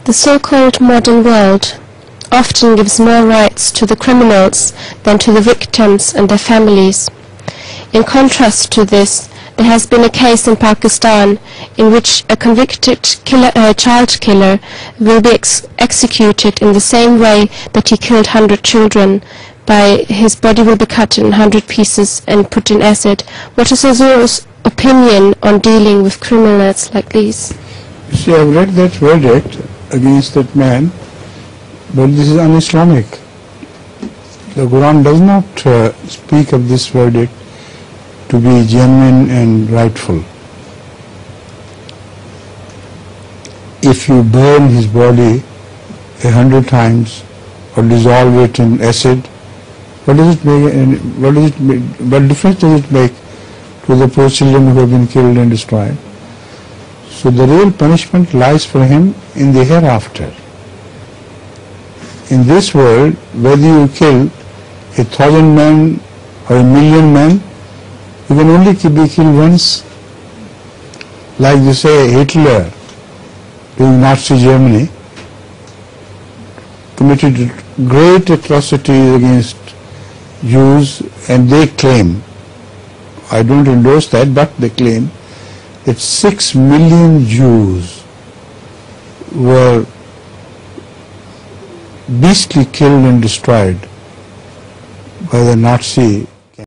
The so-called modern world often gives more rights to the criminals than to the victims and their families. In contrast to this, there has been a case in Pakistan in which a convicted child killer will be executed in the same way that he killed 100 children. His body will be cut in 100 pieces and put in acid. What is Hazur's opinion on dealing with criminals like these? See, I've read that verdict against that man, but this is un-Islamic. The Quran does not speak of this verdict to be genuine and rightful. If you burn his body 100 times or dissolve it in acid, what difference does it make to the poor children who have been killed and destroyed? So the real punishment lies for him in the hereafter. In this world, whether you kill 1,000 men or 1,000,000 men, you can only be killed once. Like they say, Hitler during Nazi Germany committed great atrocities against Jews, and they claim, I don't endorse that, but they claim that 6 million Jews were beastly killed and destroyed by the Nazi